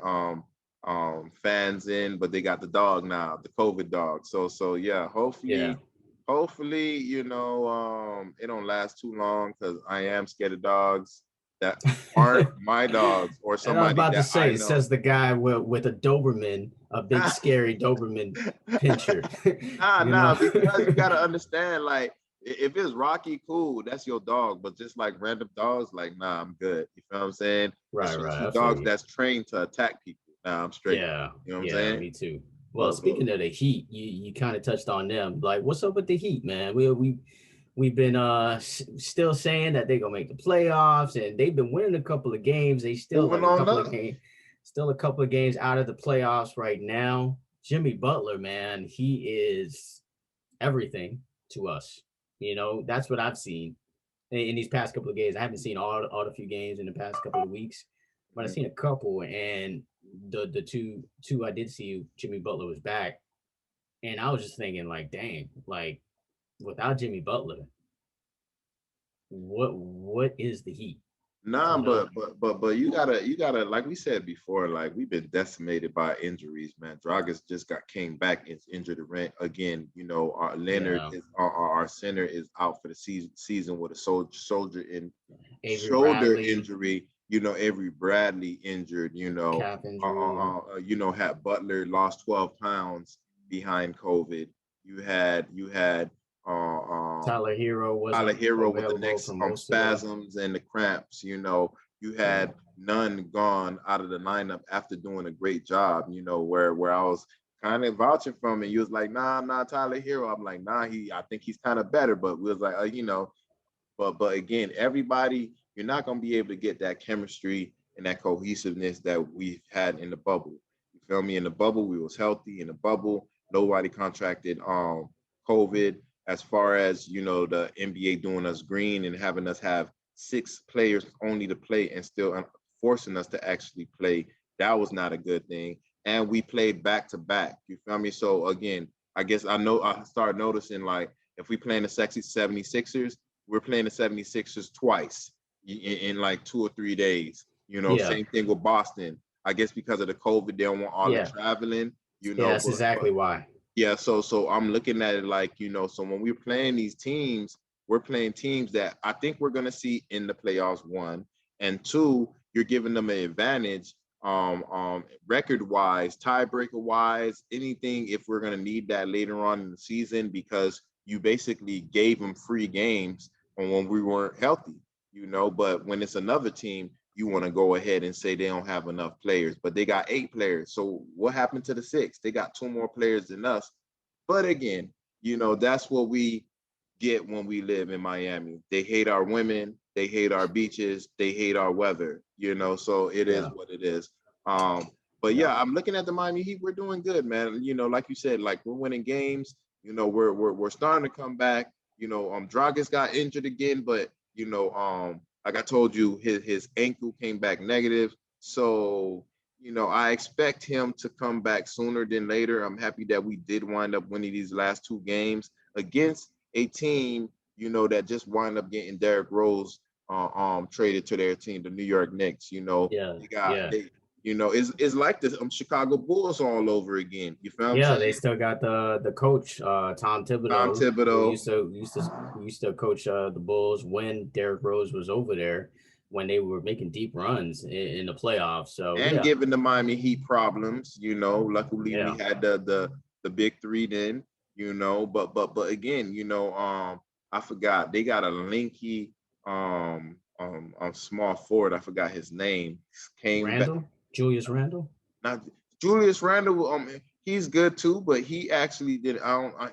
fans in, but they got the dog now, the COVID dog. So yeah, hopefully, it don't last too long because I am scared of dogs that aren't my dogs or somebody. I was about to say, it says the guy with a Doberman, a big scary Doberman pincher. Because you gotta understand, like, if it's Rocky, cool, that's your dog. But just like random dogs, like, nah, I'm good. You feel what I'm saying? Right. Dogs that's trained to attack people. Nah, I'm straight. Yeah. You know what I'm saying? Me too. Well, speaking of the Heat, you kind of touched on them. Like, what's up with the Heat, man? We We've been still saying that they're gonna make the playoffs, and they've been winning a couple of games. They still Moving on up. Still a couple of games out of the playoffs right now. Jimmy Butler, man, he is everything to us. You know, that's what I've seen in these past couple of games. I haven't seen all the few games in the past couple of weeks, but I've seen a couple, and the two I did see, Jimmy Butler was back, and I was just thinking like, dang, like without Jimmy Butler, what is the Heat? Nah, you know? but you gotta like we said before, like we've been decimated by injuries, man. Dragic just came back and injured again. You know, our Leonard is our center is out for the season with a shoulder injury. You know, Avery Bradley injured. You know, had Butler lost 12 pounds behind COVID. You had Tyler Hero with the next spasms and the cramps. You know, you had none gone out of the lineup after doing a great job. You know, where I was kind of vouching from, and you was like, nah, Tyler Hero. I'm like, nah, I think he's kind of better, but we was like, you know, but again, everybody, you're not gonna be able to get that chemistry and that cohesiveness that we've had in the bubble. You feel me? In the bubble, we was healthy. In the bubble, nobody contracted COVID. As far as, you know, the NBA doing us green and having us have 6 players only to play and still forcing us to actually play, that was not a good thing. And we played back to back. You feel me? So again, I guess I started noticing, like, if we playing the sexy 76ers, we're playing the 76ers twice in like 2 or 3 days. You know, same thing with Boston. I guess because of the COVID, they don't want all the traveling. You know, that's exactly why. Yeah, so I'm looking at it like, you know, so when we're playing these teams, we're playing teams that I think we're going to see in the playoffs, 1. And 2, you're giving them an advantage record-wise, tiebreaker-wise, anything if we're going to need that later on in the season, because you basically gave them free games when we weren't healthy, you know. But when it's another team, you want to go ahead and say they don't have enough players, but they got 8 players. So what happened to the 6? They got 2 more players than us. But again, you know, that's what we get when we live in Miami. They hate our women. They hate our beaches. They hate our weather, you know, so it is what it is. But yeah, I'm looking at the Miami Heat. We're doing good, man. You know, like you said, like we're winning games. You know, we're starting to come back. You know, Dragic got injured again, but you know, like I told you, his ankle came back negative. So, you know, I expect him to come back sooner than later. I'm happy that we did wind up winning these last 2 games against a team, you know, that just wind up getting Derrick Rose traded to their team, the New York Knicks. You know, you know, it's like the Chicago Bulls all over again. You feel me? Yeah, they still got the coach, Tom Thibodeau. Who used to coach the Bulls when Derrick Rose was over there, when they were making deep runs in the playoffs. So giving the Miami Heat problems, you know. Luckily we had the big 3 then, you know. But again, you know, I forgot they got a lanky small forward. I forgot his name. Julius Randle? Not Julius Randle. He's good too, but he actually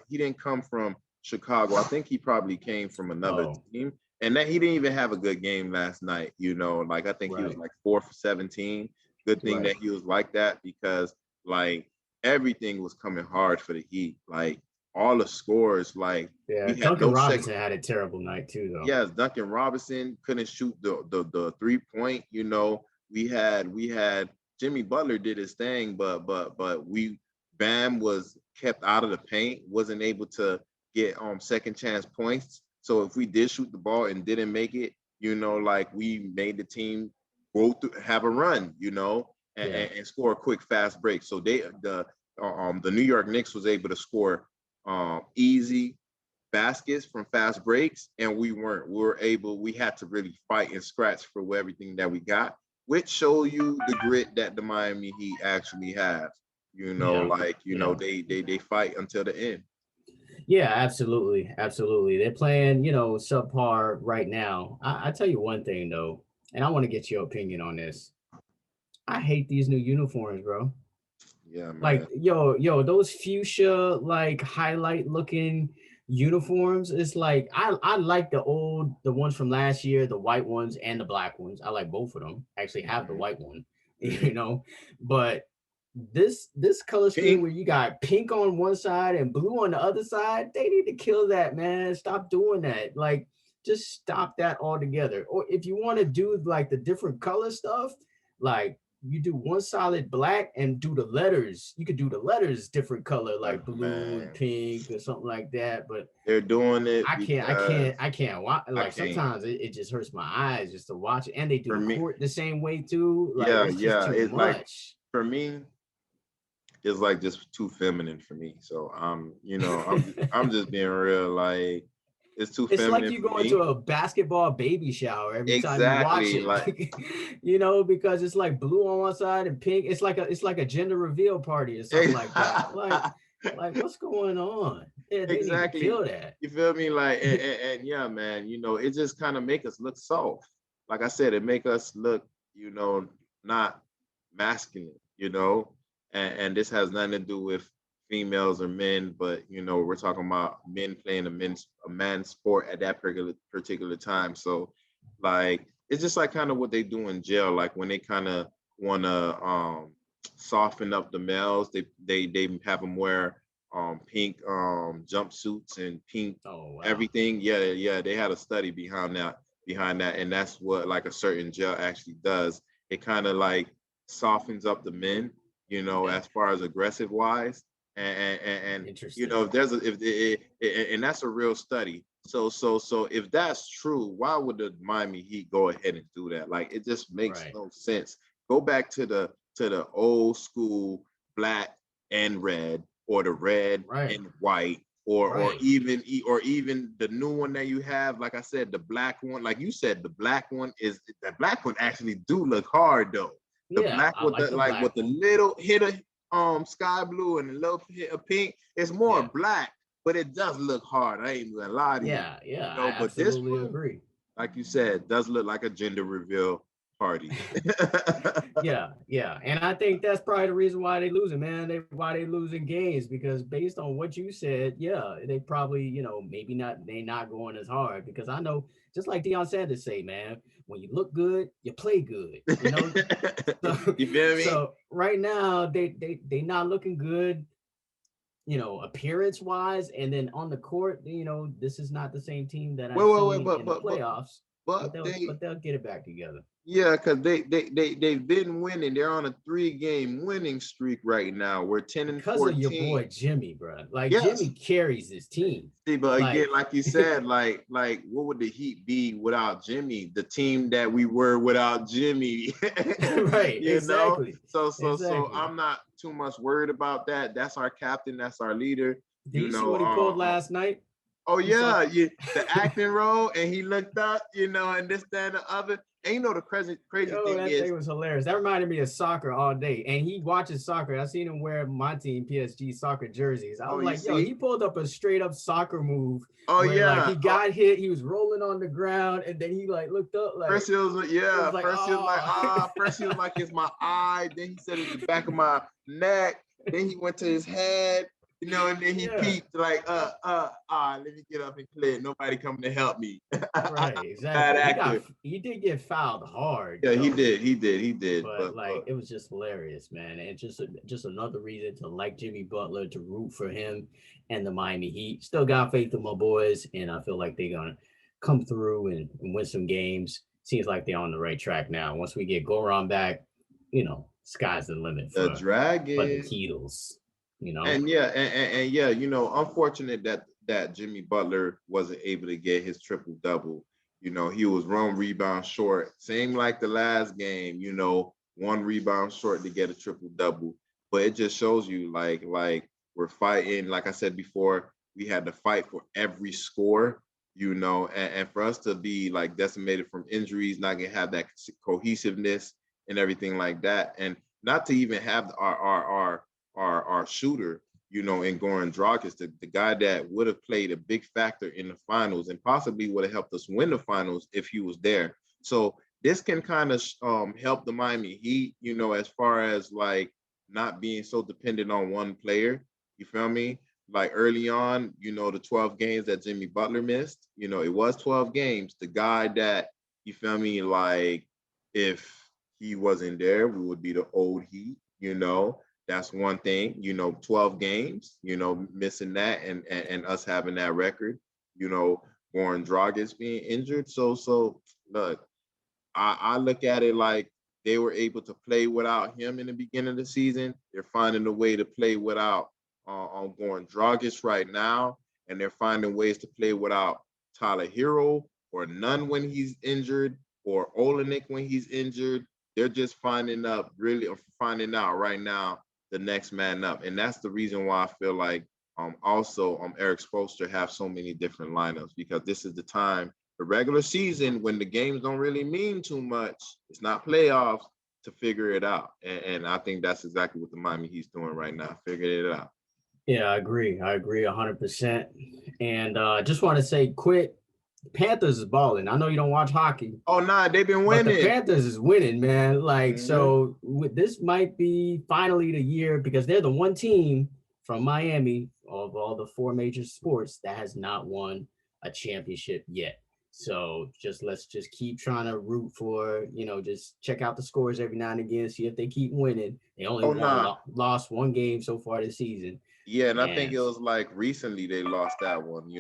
he didn't come from Chicago. I think he probably came from another team, and that he didn't even have a good game last night. You know, like I think he was like 4 for 17. Good thing that he was like that, because like everything was coming hard for the Heat. Like all the scores, like Duncan Robinson had a terrible night too, though. Yes, Duncan Robinson couldn't shoot the 3-point. You know. We had Jimmy Butler did his thing, but Bam was kept out of the paint, wasn't able to get second chance points. So if we did shoot the ball and didn't make it, you know, like we made the team go through, have a run, you know, and score a quick fast break. So the New York Knicks was able to score easy baskets from fast breaks, and we weren't. We had to really fight and scratch for everything that we got, which show you the grit that the Miami Heat actually have. You know, know, they fight until the end. Yeah, absolutely. They're playing, you know, subpar right now. I tell you one thing though, and I want to get your opinion on this. I hate these new uniforms, bro. Yeah, man. Like, yo, those fuchsia, like highlight looking uniforms, it's like I like the ones from last year, the white ones and the black ones. I like both of them. I actually have the white one, but this color scheme where you got pink on one side and blue on the other side, they need to kill that, man. Stop doing that. Like, just stop that altogether. Or if you want to do like the different color stuff, like you do one solid black and do the letters. You could do the letters different color, like blue and pink or something like that. But they're doing it. I can't watch. Like, sometimes it just hurts my eyes just to watch it. And they do the court the same way too. Like, it's just too much. Like, for me, it's like just too feminine for me. So I'm just being real. Like, it's too feminine. It's like you going to a basketball baby shower every time you watch it. Like, because it's like blue on one side and pink. It's like a gender reveal party or something like that. Like what's going on? Yeah, exactly. Feel that. You feel me? Like, and yeah, man. It just kind of make us look soft. Like I said, it make us look, not masculine. And this has nothing to do with females or men, but we're talking about men playing a man's sport at that particular time. So, like, it's just like kind of what they do in jail. Like, when they kind of want to soften up the males, they have them wear pink jumpsuits and pink everything. Yeah, they had a study behind that, and that's what like a certain jail actually does. It kind of like softens up the men, as far as aggressive wise. And if there's and that's a real study. So if that's true, why would the Miami Heat go ahead and do that? Like, it just makes no sense. Go back to the old school black and red, or the red and white, or even the new one that you have. Like I said, the black one, like you said, the black one actually do look hard though. The black with with the little hit of sky blue and a little hit of pink. It's more black, but it does look hard. I ain't gonna lie to you. Yeah. I but this one, agree. Like you said, does look like a gender reveal party. yeah. And I think that's probably the reason why they losing, man. Why they losing games, because based on what you said, they probably, maybe not, they not going as hard, because I know, just like Deion Sanders say, man, when you look good, you play good. So, you feel me? So right now they not looking good, appearance wise, and then on the court, this is not the same team that I've seen in the playoffs. But they'll get it back together. Yeah, because they've been winning. They're on a 3-game winning streak right now. We're 10-14. Because of your boy Jimmy, bro. Like, Jimmy carries this team. See, but again, like you said, like what would the Heat be without Jimmy? The team that we were without Jimmy. Right. Exactly. So I'm not too much worried about that. That's our captain. That's our leader. Did you see what he pulled last night? Oh yeah, the acting role, and he looked up, and this, that, and the other. And the crazy thing is, thing was hilarious. That reminded me of soccer all day. And he watches soccer. I seen him wear my team PSG soccer jerseys. I was like, he pulled up a straight up soccer move. Oh yeah, like, he got hit. He was rolling on the ground, and then he like looked up. Like, first he was like, First he was like, it's my eye. Then he said it's the back of my neck. Then he went to his head. And then he peeped like, let me get up and clear. Nobody coming to help me. Right, exactly. He did get fouled hard. Yeah, he did. But it was just hilarious, man. And just another reason to like Jimmy Butler, to root for him and the Miami Heat. Still got faith in my boys, and I feel like they're gonna come through and win some games. Seems like they're on the right track now. Once we get Goran back, sky's the limit for the Dragon, for the Heatles. And unfortunate that Jimmy Butler wasn't able to get his triple double. He was 1 rebound short, same like the last game. 1 rebound short to get a triple double. But it just shows you like we're fighting. Like I said before, we had to fight for every score. And for us to be like decimated from injuries, not gonna have that cohesiveness and everything like that, and not to even have our shooter, in Goran Dragic, the guy that would have played a big factor in the finals and possibly would have helped us win the finals if he was there. So this can kind of help the Miami Heat, as far as like not being so dependent on one player. You feel me? like early on, the 12 games that Jimmy Butler missed, it was 12 games. The guy that, you feel me, like if he wasn't there, we would be the old Heat, That's one thing, 12 games, missing that and us having that record, Goran Dragic being injured. So look, I look at it like they were able to play without him in the beginning of the season. They're finding a way to play without on Goran Dragic right now, and they're finding ways to play without Tyler Hero or Nunn when he's injured or Olenek when he's injured. They're just finding out right now the next man up, and that's the reason why I feel like also Eric Spoelstra have so many different lineups, because this is the time, the regular season, when the games don't really mean too much. It's not playoffs, to figure it out, and I think that's exactly what the Miami Heat's doing right now, figuring it out. Yeah, I agree 100%. And just want to say quick, Panthers is balling. I know you don't watch hockey. Oh, nah, they've been winning. But the Panthers is winning, man. Like, so this might be finally the year, because they're the one team from Miami of all the four major sports that has not won a championship yet. So let's keep trying to root for, just check out the scores every now and again, see if they keep winning. They only lost one game so far this season. Yeah, and I think it was like recently they lost that one.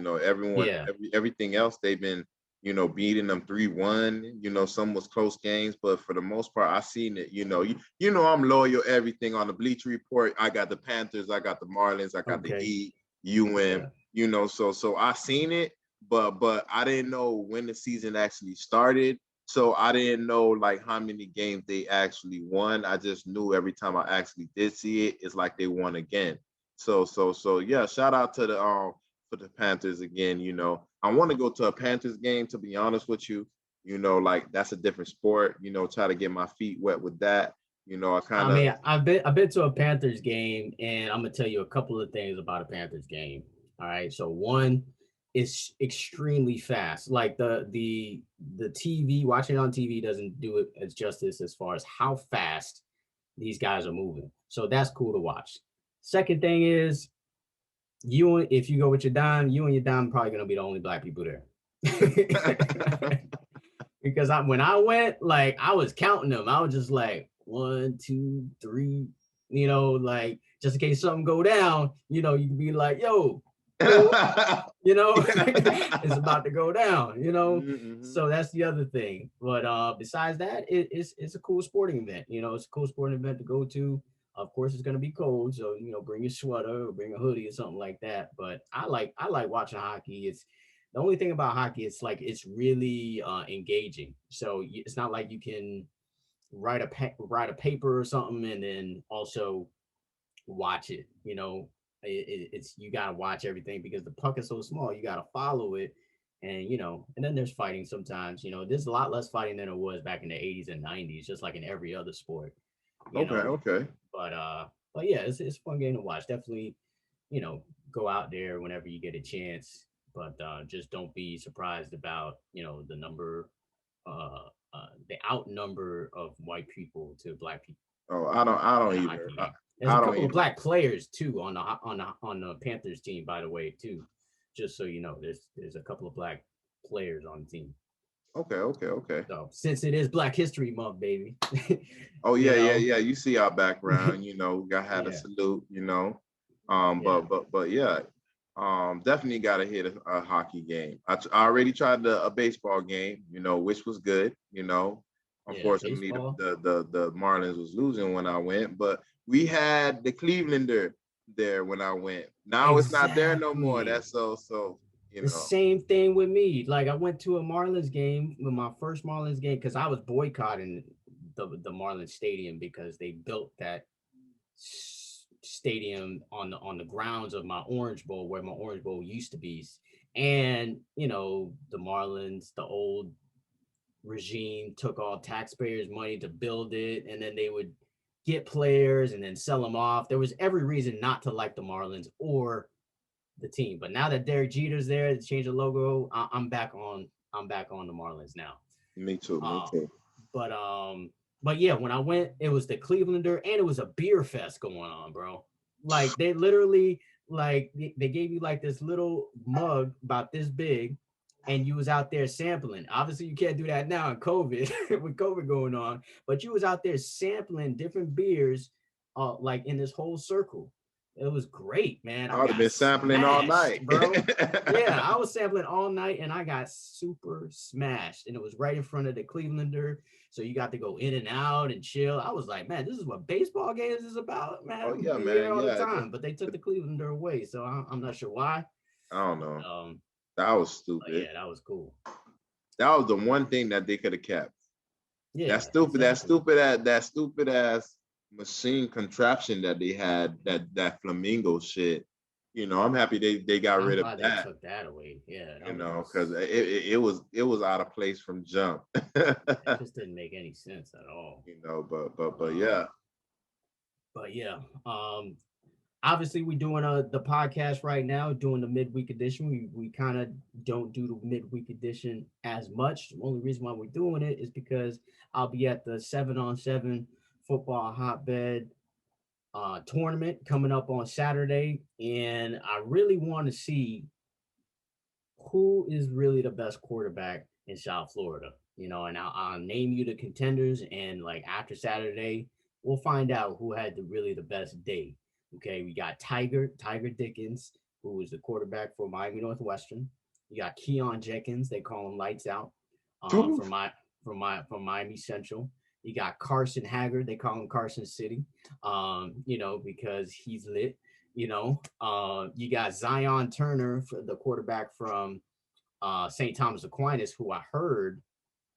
Everything else they've been, beating them 3-1. Some was close games, but for the most part, I seen it. I'm loyal. Everything on the Bleacher Report. I got the Panthers, I got the Marlins, I got the Heat, So I seen it, but I didn't know when the season actually started. So I didn't know like how many games they actually won. I just knew every time I actually did see it, it's like they won again. So yeah, shout out to for the Panthers again. I want to go to a Panthers game, to be honest with you. Like that's a different sport. Try to get my feet wet with that. I've been to a Panthers game, and I'm gonna tell you a couple of things about a Panthers game. All right, so one, it's extremely fast. Like the TV, watching it on TV doesn't do it as justice as far as how fast these guys are moving. So that's cool to watch. Second thing is, if you go with your dime, you and your dime probably gonna be the only black people there. Because when I went, like I was counting them. I was just like 1, 2, 3, like just in case something go down, you can be like, yo, it's about to go down, Mm-hmm. So that's the other thing. But besides that, it's a cool sporting event. It's a cool sporting event to go to. Of course, it's going to be cold, so bring your sweater or bring a hoodie or something like that. But I like watching hockey. It's the only thing about hockey. It's like it's really engaging. So it's not like you can write a paper or something and then also watch it. It's you got to watch everything because the puck is so small. You got to follow it, and and then there's fighting sometimes. There's a lot less fighting than it was back in the 80s and 90s, just like in every other sport. Okay. But yeah, it's a fun game to watch. Definitely, go out there whenever you get a chance. But just don't be surprised about the number, the outnumber of white people to black people. Oh, I don't either. There's a couple of black players too on the Panthers team, by the way, too. Just so you know, there's a couple of black players on the team. Okay. So since it is Black History Month, baby. Oh yeah. You see our background, we had a salute, But yeah, definitely got to hit a hockey game. I already tried a baseball game, which was good, Unfortunately, the Marlins was losing when I went, but we had the Clevelander there when I went. Now It's not there no more. That's so. The same thing with me. Like I went to a Marlins game, my first Marlins game, because I was boycotting the Marlins stadium because they built that stadium on the grounds of my Orange Bowl, where my Orange Bowl used to be. And the Marlins, the old regime, took all taxpayers' money to build it, and then they would get players and then sell them off. There was every reason not to like the Marlins or the team. But now that Derek Jeter's there to change the logo, I'm back on the Marlins now. Me too. But yeah, when I went, it was the Clevelander, and it was a beer fest going on, bro. Like they literally, like they gave you like this little mug about this big, and you was out there sampling. Obviously, you can't do that now in COVID with COVID going on, but you was out there sampling different beers, like in this whole circle. It was great, man. I I would have got been sampling all night, smashed, bro. Yeah, I was sampling all night and I got super smashed. And it was right in front of the Clevelander. So you got to go in and out and chill. I was like, man, this is what baseball games is about, man. Oh yeah, I'm man. here all the Yeah. time. But they took the Clevelander away. So I'm not sure why. I don't know. But, that was stupid. yeah, that was cool. That was the one thing that they could have kept. Yeah. That stupid ass machine contraption that they had, that flamingo shit. You know, I'm happy they got rid of that. They took that away. Yeah. You know, because it was out of place from jump. It just didn't make any sense at all. You know, but yeah. But yeah. Obviously we're doing the podcast right now, doing the midweek edition. We kind of don't do the midweek edition as much. The only reason why we're doing it is because I'll be at the 7-on-7 football hotbed tournament coming up on Saturday, and I really want to see who is really the best quarterback in South Florida. You know, and I'll name you the contenders, and like after Saturday, we'll find out who had really the best day. Okay, we got Tiger Dickens, who is the quarterback for Miami Northwestern. You got Keon Jenkins, they call him Lights Out, from Miami Central. You got Carson Haggard, they call him Carson City, you know, because he's lit. You know, you got Zion Turner, the quarterback from St. Thomas Aquinas, who I heard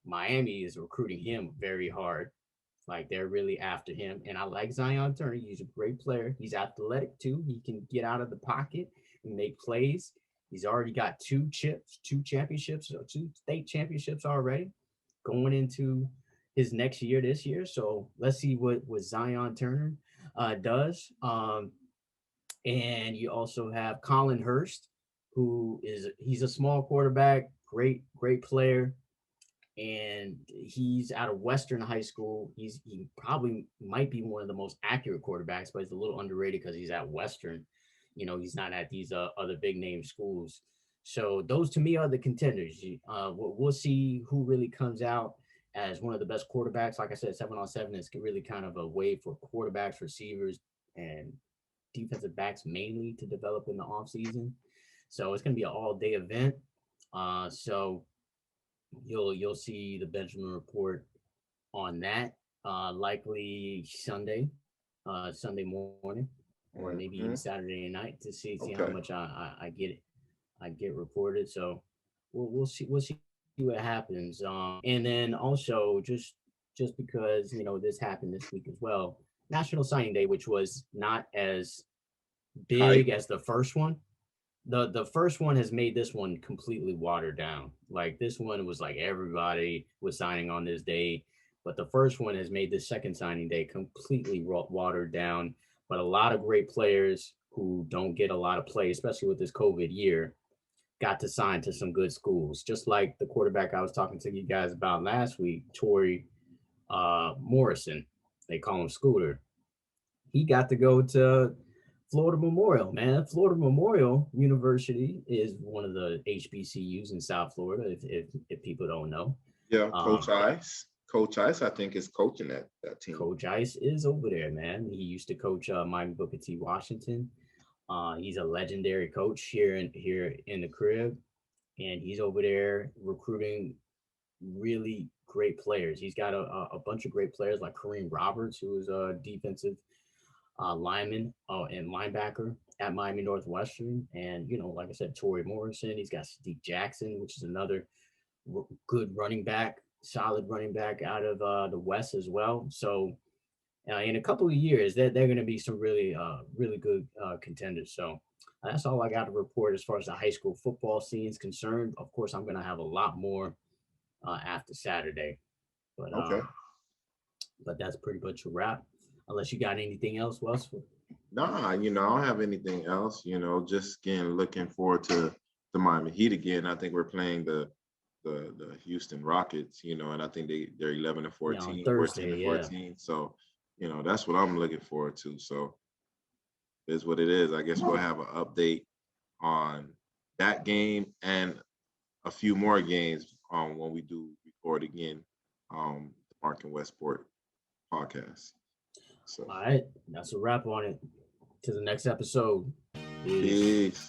Miami is recruiting him very hard. Like they're really after him. And I like Zion Turner. He's a great player. He's athletic too. He can get out of the pocket and make plays. He's already got two championships, or 2 state championships already going into his next year this year. So let's see what Zion Turner does. And you also have Colin Hurst, he's a small quarterback, great player. And he's out of Western High School. He probably might be one of the most accurate quarterbacks, but he's a little underrated because he's at Western. You know, he's not at these other big name schools. So those to me are the contenders. We'll see who really comes out as one of the best quarterbacks. Like I said, 7-on-7 is really kind of a way for quarterbacks, receivers, and defensive backs mainly to develop in the off season. So it's going to be an all day event. So you'll see the Benjamin report on that likely Sunday morning, or maybe even Saturday night to see how much I get reported. So we'll see what happens. And then also just because this happened this week as well, National Signing Day, which was not as big as the first one. The first one has made this one completely watered down. Like this one was like everybody was signing on this day, but the first one has made the second signing day completely watered down. But a lot of great players who don't get a lot of play, especially with this COVID year, got to sign to some good schools. Just like the quarterback I was talking to you guys about last week, Torrey Morrison, they call him Scooter. He got to go to Florida Memorial, man. Florida Memorial University is one of the HBCUs in South Florida, if people don't know. Yeah, Coach Ice, I think, is coaching that team. Coach Ice is over there, man. He used to coach Miami Booker T. Washington. He's a legendary coach here in the crib, and he's over there recruiting really great players. He's got a bunch of great players like Kareem Roberts, who is a defensive lineman and linebacker at Miami Northwestern. And, like I said, Torrey Morrison, he's got Sadiq Jackson, which is another good running back, solid running back out of the West as well. So in a couple of years, they're going to be some really good contenders. So that's all I got to report as far as the high school football scene is concerned. Of course, I'm going to have a lot more after Saturday. But okay. But that's pretty much a wrap. Unless you got anything else, Wes? Nah, I don't have anything else. Just again looking forward to the Miami Heat again. I think we're playing the Houston Rockets, and I think they're 11-14, on Thursday, 14-14. So, that's what I'm looking forward to. So is what it is. I guess we'll have an update on that game and a few more games when we do record again, the MarcWes Sport Podcast. So, all right, that's a wrap on it. To the next episode. Peace.